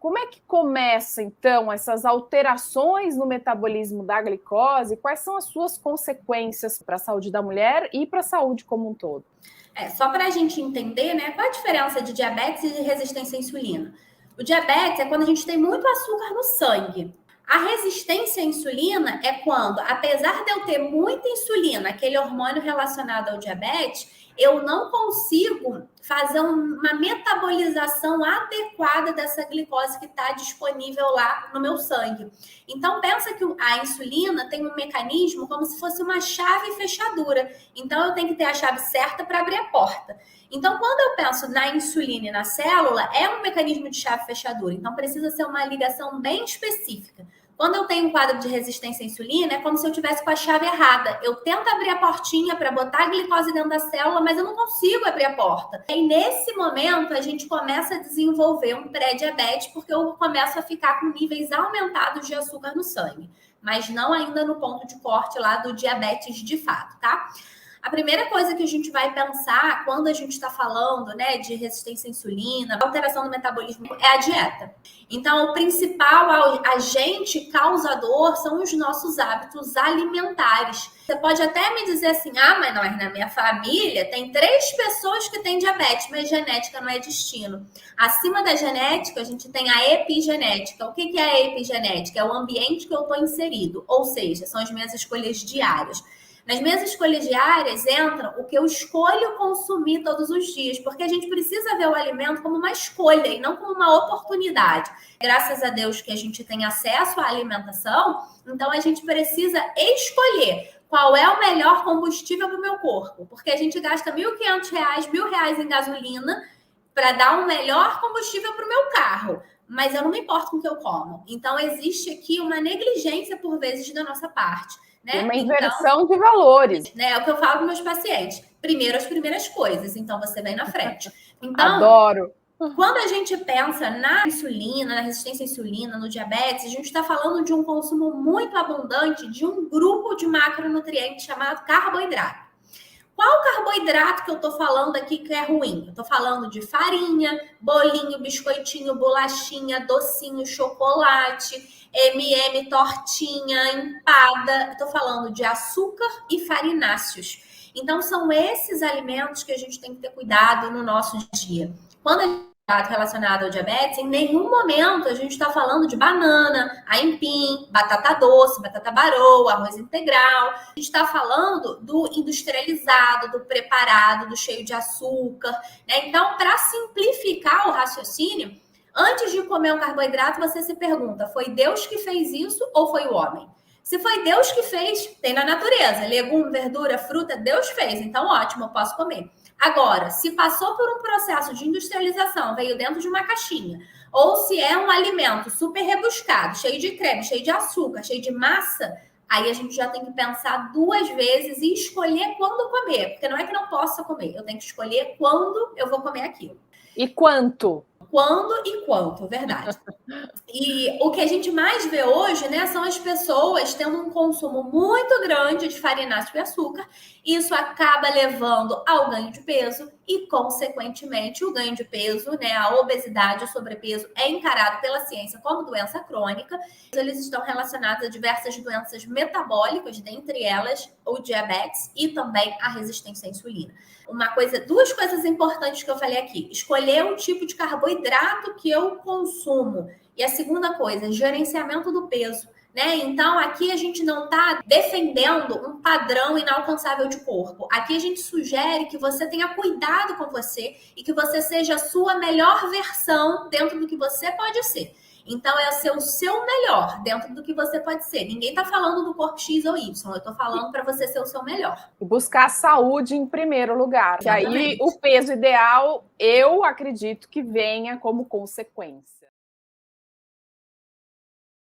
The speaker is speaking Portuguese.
Como é que começa, então, essas alterações no metabolismo da glicose? Quais são as suas consequências para a saúde da mulher e para a saúde como um todo? Só para a gente entender, né, qual a diferença de diabetes e de resistência à insulina. O diabetes é quando a gente tem muito açúcar no sangue. A resistência à insulina é quando, apesar de eu ter muita insulina, aquele hormônio relacionado ao diabetes, eu não consigo fazer uma metabolização adequada dessa glicose que está disponível lá no meu sangue. Então, pensa que a insulina tem um mecanismo como se fosse uma chave e fechadura. Então, eu tenho que ter a chave certa para abrir a porta. Então, quando eu penso na insulina e na célula, é um mecanismo de chave e fechadura. Então, precisa ser uma ligação bem específica. Quando eu tenho um quadro de resistência à insulina, é como se eu tivesse com a chave errada. Eu tento abrir a portinha para botar a glicose dentro da célula, mas eu não consigo abrir a porta. E nesse momento, a gente começa a desenvolver um pré-diabetes, porque eu começo a ficar com níveis aumentados de açúcar no sangue. Mas não ainda no ponto de corte lá do diabetes de fato, tá? A primeira coisa que a gente vai pensar quando a gente está falando, né, de resistência à insulina, alteração do metabolismo, é a dieta. Então, o principal agente causador são os nossos hábitos alimentares. Você pode até me dizer assim, mas na minha família tem 3 pessoas que têm diabetes, mas genética não é destino. Acima da genética, a gente tem a epigenética. O que é a epigenética? É o ambiente que eu estou inserido, ou seja, são as minhas escolhas diárias. Nas minhas escolhas diárias entra o que eu escolho consumir todos os dias, porque a gente precisa ver o alimento como uma escolha e não como uma oportunidade. Graças a Deus que a gente tem acesso à alimentação, então a gente precisa escolher qual é o melhor combustível para o meu corpo, porque a gente gasta R$1.500, R$1.000 em gasolina para dar um melhor combustível para o meu carro. Mas eu não me importo com o que eu como. Então, existe aqui uma negligência, por vezes, da nossa parte. Né? Uma inversão de valores. Né, é o que eu falo com meus pacientes. Primeiro as primeiras coisas, então você vem na frente. Então, adoro. Quando a gente pensa na insulina, na resistência à insulina, no diabetes, a gente está falando de um consumo muito abundante de um grupo de macronutrientes chamado carboidrato. Qual carboidrato que eu tô falando aqui que é ruim? Eu tô falando de farinha, bolinho, biscoitinho, bolachinha, docinho, chocolate, tortinha, empada. Eu tô falando de açúcar e farináceos. Então, são esses alimentos que a gente tem que ter cuidado no nosso dia. Quando a gente relacionado ao diabetes, em nenhum momento a gente está falando de banana, aipim, batata doce, batata baroa, arroz integral. A gente está falando do industrializado, do preparado, do cheio de açúcar. Né? Então, para simplificar o raciocínio, antes de comer um carboidrato, você se pergunta, foi Deus que fez isso ou foi o homem? Se foi Deus que fez, tem na natureza. Legume, verdura, fruta, Deus fez. Então, ótimo, eu posso comer. Agora, se passou por um processo de industrialização, veio dentro de uma caixinha, ou se é um alimento super rebuscado, cheio de creme, cheio de açúcar, cheio de massa, aí a gente já tem que pensar 2 vezes e escolher quando comer. Porque não é que não possa comer, eu tenho que escolher quando eu vou comer aquilo. E quanto? Quando e quanto, verdade. E o que a gente mais vê hoje, né, são as pessoas tendo um consumo muito grande de farináceo e açúcar. Isso acaba levando ao ganho de peso e, consequentemente, o ganho de peso, né, a obesidade, o sobrepeso é encarado pela ciência como doença crônica. Eles estão relacionados a diversas doenças metabólicas, dentre elas o diabetes e também a resistência à insulina. 2 coisas importantes que eu falei aqui. Escolher o tipo de carboidrato que eu consumo. E a segunda coisa, gerenciamento do peso. Né? Então, aqui a gente não está defendendo um padrão inalcançável de corpo. Aqui a gente sugere que você tenha cuidado com você e que você seja a sua melhor versão dentro do que você pode ser. Então, é ser o seu melhor dentro do que você pode ser. Ninguém está falando do corpo X ou Y. Eu estou falando para você ser o seu melhor. E buscar a saúde em primeiro lugar. Que aí o peso ideal, eu acredito que venha como consequência.